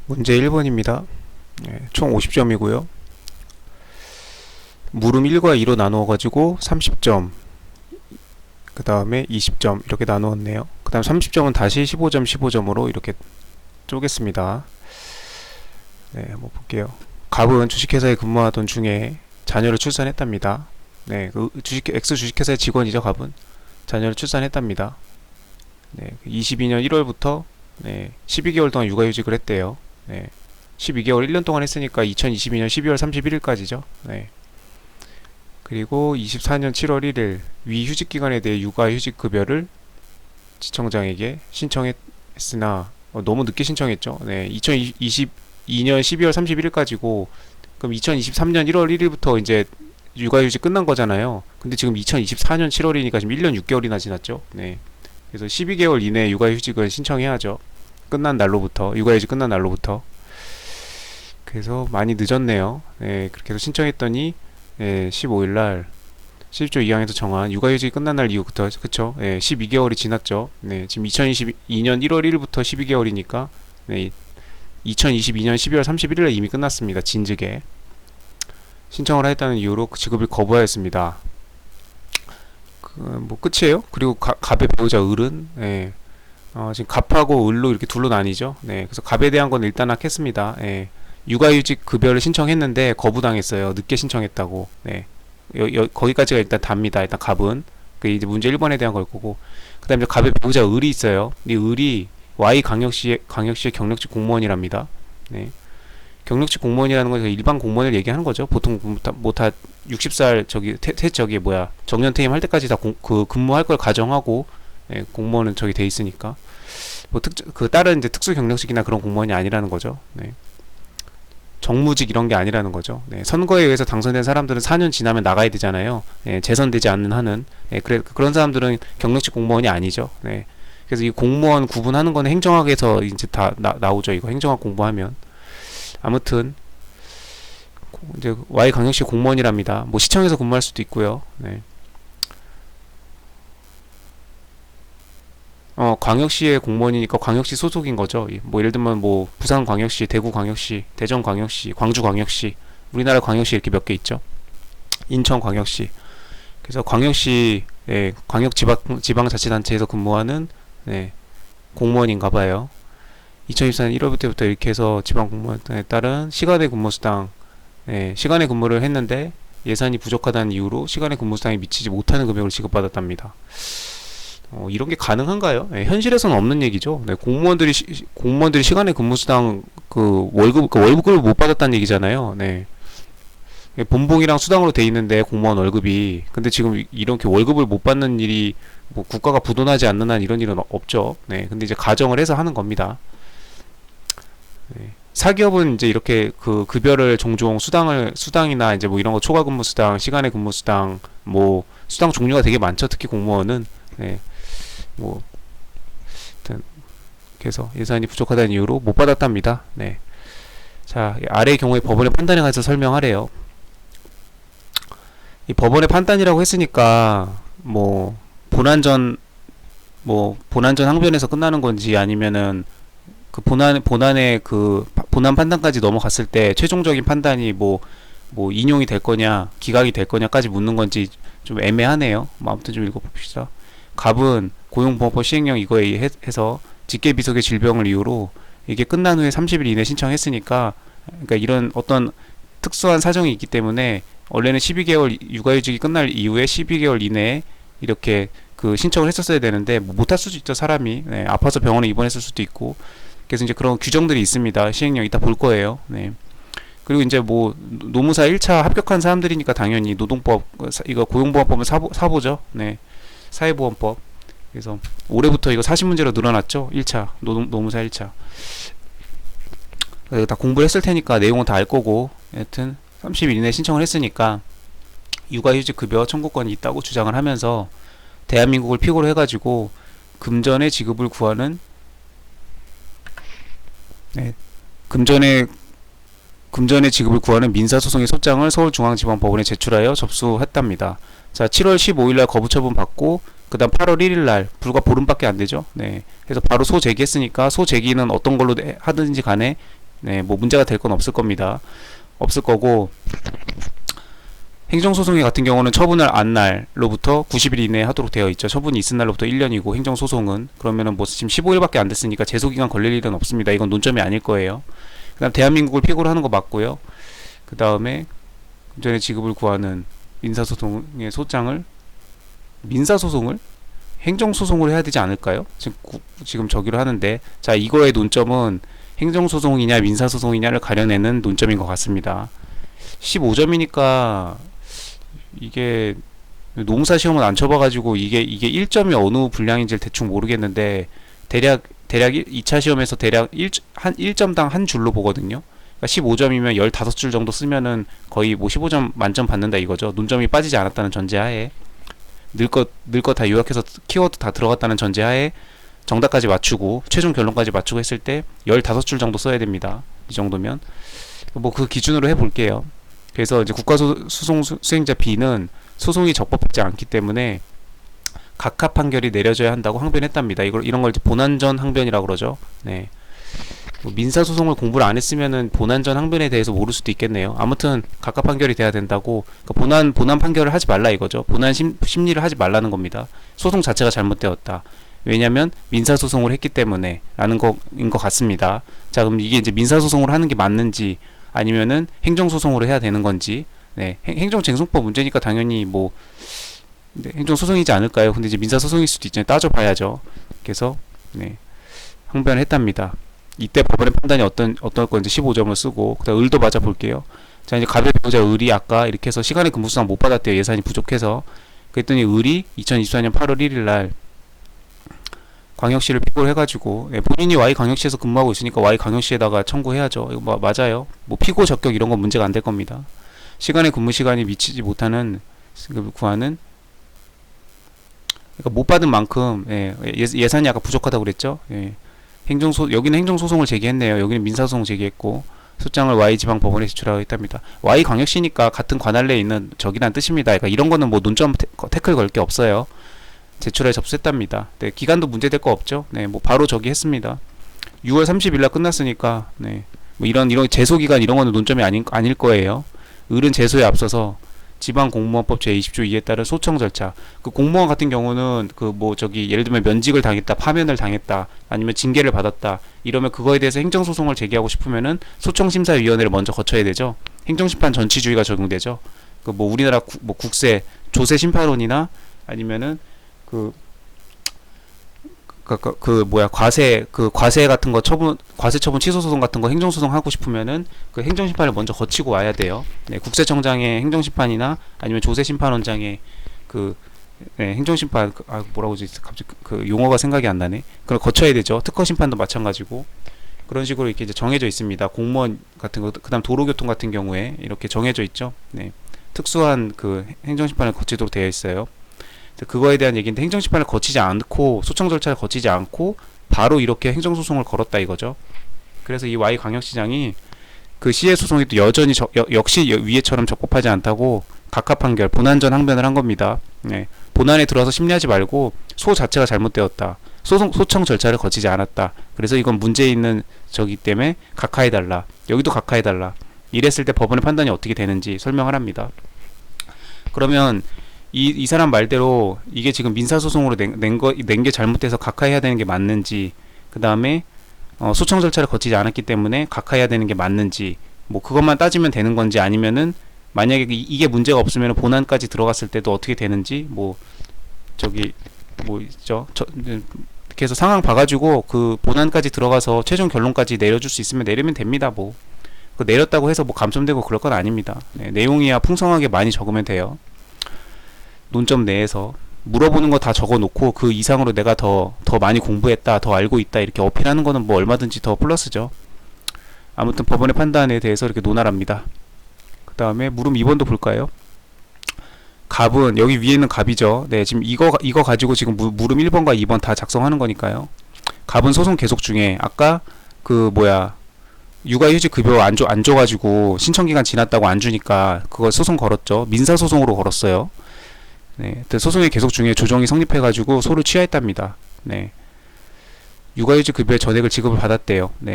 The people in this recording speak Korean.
문제 1번입니다. 총 50점이고요. 물음 1과 2로 나누어 가지고 30점, 그 다음에 20점 이렇게 나누었네요. 그 다음 30점은 다시 15점 15점으로 이렇게 쪼갰습니다. 네, 한번 볼게요. 갑은 주식회사에 근무하던 중에 자녀를 출산했답니다. 네, 그 X 주식회사의 직원이죠. 갑은 자녀를 출산했답니다. 네, 22년 1월부터 12개월 동안 육아휴직을 했대요. 네, 12개월 1년 동안 했으니까 2022년 12월 31일까지죠. 네. 그리고 24년 7월 1일 위 휴직기간에 대해 육아휴직급여를 시청장에게 신청했으나 너무 늦게 신청했죠. 네, 2022년 12월 31일까지고 그럼 2023년 1월 1일부터 이제 육아휴직 끝난 거잖아요. 근데 지금 2024년 7월이니까 지금 1년 6개월이나 지났죠. 네. 그래서 12개월 이내에 육아휴직을 신청해야죠. 끝난 날로부터, 육아휴직 끝난 날로부터. 그래서 많이 늦었네요. 네, 그렇게 해서 신청했더니 15일날 11조 2항에서 정한 육아휴직이 끝난 날 이후부터, 그쵸? 12개월이 지났죠. 네, 지금 2022년 1월 1일부터 12개월이니까 2022년 12월 31일에 이미 끝났습니다. 진즉에 신청을 하였다는 이유로 그 지급을 거부하였습니다. 뭐 끝이에요. 그리고 갑의 배우자 을은 지금 갑하고 을로 이렇게 둘로 나뉘죠. 네, 그래서 갑에 대한 건 일단 했습니다. 육아휴직 급여를 신청했는데 거부당했어요. 늦게 신청했다고. 네, 거기까지가 일단 답니다. 일단 갑은 그 이제 문제 1번에 대한 걸 거고, 그다음에 갑의 배우자 을이 있어요. 이 을이 Y광역시의 경력직 공무원이랍니다. 네. 경력직 공무원이라는 건 일반 공무원을 얘기하는 거죠. 보통 뭐 다 60살 정년 퇴임 할 때까지 다 근무할 걸 가정하고 공무원은 저기 돼 있으니까 뭐 다른 이제 특수 경력직이나 그런 공무원이 아니라는 거죠. 네. 정무직 이런 게 아니라는 거죠. 네. 선거에 의해서 당선된 사람들은 4년 지나면 나가야 되잖아요. 재선되지 않는 한은 그런 사람들은 경력직 공무원이 아니죠. 네. 그래서 이 공무원 구분하는 거는 행정학에서 이제 다 나오죠. 이거 행정학 공부하면. 아무튼 이제 Y광역시 공무원이랍니다. 뭐 시청에서 근무할 수도 있고요. 네. 광역시의 공무원이니까 광역시 소속인 거죠. 뭐 예를 들면 뭐 부산광역시, 대구광역시, 대전광역시, 광주광역시, 우리나라 광역시 이렇게 몇 개 있죠. 인천광역시. 그래서 광역시 광역지방자치단체에서 근무하는 공무원인가 봐요. 2024년 1월부터 이렇게 해서 지방공무원에 따른 시간의 근무수당, 시간의 근무를 했는데 예산이 부족하다는 이유로 시간의 근무수당이 미치지 못하는 금액을 지급받았답니다. 이런 게 가능한가요? 현실에서는 없는 얘기죠. 공무원들이 시간의 근무수당 월급을 못 받았다는 얘기잖아요. 네. 본봉이랑 수당으로 돼 있는데 공무원 월급이, 근데 지금 이렇게 월급을 못 받는 일이 뭐 국가가 부도나지 않는 한 이런 일은 없죠. 네. 근데 이제 가정을 해서 하는 겁니다. 사기업은 이제 이렇게 그 급여를 종종 수당이나 이제 뭐 이런 거 초과 근무 수당, 시간의 근무 수당, 뭐 수당 종류가 되게 많죠. 특히 공무원은 뭐 그래서 예산이 부족하다는 이유로 못 받았답니다. 네. 자, 아래의 경우에 법원의 판단에 관해서 설명하래요. 이 법원의 판단이라고 했으니까 뭐 본안전 항변에서 끝나는 건지 아니면은 그 본안의 그 본안 판단까지 넘어갔을 때 최종적인 판단이 뭐 인용이 될 거냐 기각이 될 거냐까지 묻는 건지 좀 애매하네요. 뭐 아무튼 좀 읽어봅시다. 갑은 고용보험법 시행령 이거에 해서 직계비속의 질병을 이유로 이게 끝난 후에 30일 이내 신청했으니까, 그러니까 이런 어떤 특수한 사정이 있기 때문에 원래는 12개월 육아휴직이 끝날 이후에 12개월 이내에 이렇게 그 신청을 했었어야 되는데 뭐 못할 수도 있죠. 사람이 아파서 병원에 입원했을 수도 있고. 그래서 이제 그런 규정들이 있습니다. 시행령 이따 볼 거예요. 네. 그리고 이제 뭐 노무사 1차 합격한 사람들이니까 당연히 노동법 이거 고용보험법은 사보죠. 네. 사회보험법. 그래서 올해부터 이거 40문제로 늘어났죠. 1차 노무사 1차. 다 공부를 했을 테니까 내용은 다 알 거고, 여튼 30일 이내 신청을 했으니까 육아휴직 급여 청구권이 있다고 주장을 하면서 대한민국을 피고로 해가지고 금전의 지급을 구하는 금전의 지급을 구하는 민사소송의 소장을 서울중앙지방법원에 제출하여 접수했답니다. 자, 7월 15일날 거부처분 받고 그다음 8월 1일날 불과 보름밖에 안 되죠. 네, 그래서 바로 소 제기했으니까 소 제기는 어떤 걸로 하든지 간에 네, 뭐 문제가 될 건 없을 겁니다. 없을 거고, 행정소송회 같은 경우는 처분을 안 날로부터 90일 이내에 하도록 되어 있죠. 처분이 있은 날로부터 1년이고 행정소송은 그러면은 뭐 지금 15일밖에 안 됐으니까 제소기간 걸릴 일은 없습니다. 이건 논점이 아닐 거예요. 그 다음 대한민국을 피고로 하는 거 맞고요. 그 다음에 금전의 지급을 구하는 민사소송의 소장을 민사소송을 행정소송으로 해야 되지 않을까요? 지금 저기로 하는데, 자, 이거의 논점은 행정소송이냐 민사소송이냐를 가려내는 논점인 것 같습니다. 15점이니까 이게 농사 시험은 안 쳐봐가지고 이게 1점이 어느 분량인지를 대충 모르겠는데, 대략 2차 시험에서 대략 1점당 한 줄로 보거든요. 그러니까 15점이면 15줄 정도 쓰면은 거의 뭐 15점 만점 받는다 이거죠. 논점이 빠지지 않았다는 전제하에, 늘 것 다 요약해서 키워드 다 들어갔다는 전제하에 정답까지 맞추고 최종 결론까지 맞추고 했을 때 15줄 정도 써야 됩니다. 이 정도면 뭐 그 기준으로 해볼게요. 그래서 이제 국가소송 수행자 B는 소송이 적법하지 않기 때문에 각하 판결이 내려져야 한다고 항변했답니다. 이런 걸 이제 본안전 항변이라고 그러죠. 네. 뭐 민사소송을 공부를 안 했으면은 본안전 항변에 대해서 모를 수도 있겠네요. 아무튼 각하 판결이 돼야 된다고, 그러니까 본안 판결을 하지 말라 이거죠. 본안 심리를 하지 말라는 겁니다. 소송 자체가 잘못되었다. 왜냐면 민사소송을 했기 때문에 라는 거인 것 같습니다. 자, 그럼 이게 이제 민사소송을 하는 게 맞는지 아니면은 행정소송으로 해야 되는 건지. 네, 행정쟁송법 문제니까 당연히 뭐 네, 행정소송이지 않을까요? 근데 이제 민사소송일 수도 있잖아요. 따져봐야죠. 그래서 네, 항변을 했답니다. 이때 법원의 판단이 어떨 건지 15점을 쓰고, 그다음 을도 맞아 볼게요. 자, 이제 갑의 배우자 을이 아까 이렇게 해서 시간의 근무수당 못 받았대요. 예산이 부족해서. 그랬더니 을이 2024년 8월 1일 날 광역시를 피고를 해가지고, 예, 본인이 Y광역시에서 근무하고 있으니까 Y광역시에다가 청구해야죠. 이거 뭐 맞아요. 뭐 피고 적격 이런 건 문제가 안 될 겁니다. 시간의 근무 시간이 미치지 못하는 구하는, 그러니까 못 받은 만큼, 예, 예산이 아까 부족하다고 그랬죠. 예. 여기는 행정소송을 제기했네요. 여기는 민사소송 제기했고, 소장을 Y지방법원에 제출하고 있답니다. Y광역시니까 같은 관할내에 있는 적이란 뜻입니다. 그러니까 이런 거는 뭐 논점 태클 걸 게 없어요. 제출에 접수했답니다. 네, 기간도 문제될 거 없죠. 네, 뭐 바로 저기 했습니다. 6월 30일 날 끝났으니까, 네, 뭐 이런 제소기간 이런 거는 논점이 아닐 거예요. 을은 제소에 앞서서 지방공무원법 제20조 2에 따른 소청 절차. 그 공무원 같은 경우는 그 뭐 저기 예를 들면 면직을 당했다, 파면을 당했다, 아니면 징계를 받았다, 이러면 그거에 대해서 행정소송을 제기하고 싶으면은 소청심사위원회를 먼저 거쳐야 되죠. 행정심판 전치주의가 적용되죠. 그 뭐 우리나라 뭐 국세 조세 심판원이나 아니면은 과세 같은 거 과세 처분 취소 소송 같은 거 행정소송 하고 싶으면은 그 행정심판을 먼저 거치고 와야 돼요. 네, 국세청장의 행정심판이나 아니면 조세심판원장의 네, 행정심판, 뭐라고 하지? 갑자기 그 용어가 생각이 안 나네. 그걸 거쳐야 되죠. 특허심판도 마찬가지고. 그런 식으로 이렇게 이제 정해져 있습니다. 공무원 같은 거, 그 다음 도로교통 같은 경우에 이렇게 정해져 있죠. 네. 특수한 그 행정심판을 거치도록 되어 있어요. 그거에 대한 얘기인데, 행정심판을 거치지 않고 소청 절차를 거치지 않고 바로 이렇게 행정소송을 걸었다 이거죠. 그래서 이 Y광역시장이 그 시의 소송이 또 여전히 역시 위에처럼 적법하지 않다고 각하 판결 본안전 항변을 한 겁니다. 네. 본안에 들어와서 심리하지 말고 소 자체가 잘못되었다, 소청 절차를 거치지 않았다, 그래서 이건 문제 있는 저기 때문에 각하해달라, 여기도 각하해달라, 이랬을 때 법원의 판단이 어떻게 되는지 설명을 합니다. 그러면 이 사람 말대로 이게 지금 민사소송으로 낸 게 잘못돼서 각하해야 되는 게 맞는지, 그 다음에 소청 절차를 거치지 않았기 때문에 각하해야 되는 게 맞는지, 뭐 그것만 따지면 되는 건지, 아니면은 만약에 이게 문제가 없으면 본안까지 들어갔을 때도 어떻게 되는지, 뭐 저기 뭐 있죠. 그래서 상황 봐가지고 그 본안까지 들어가서 최종 결론까지 내려줄 수 있으면 내리면 됩니다. 뭐 그 내렸다고 해서 뭐 감점되고 그럴 건 아닙니다. 네, 내용이야 풍성하게 많이 적으면 돼요. 논점 내에서 물어보는 거 다 적어놓고 그 이상으로 내가 더 많이 공부했다, 더 알고 있다 이렇게 어필하는 거는 뭐 얼마든지 더 플러스죠. 아무튼 법원의 판단에 대해서 이렇게 논하랍니다. 그 다음에 물음 2번도 볼까요? 갑은 여기 위에 있는 갑이죠. 네, 지금 이거 가지고 지금 물음 1번과 2번 다 작성하는 거니까요. 갑은 소송 계속 중에 아까 육아휴직 급여 안 줘가지고 신청기간 지났다고 안 주니까 그거 소송 걸었죠. 민사소송으로 걸었어요. 네, 소송이 계속 중에 조정이 성립해가지고 소를 취하했답니다. 네, 육아휴직 급여의 전액을 지급을 받았대요. 네,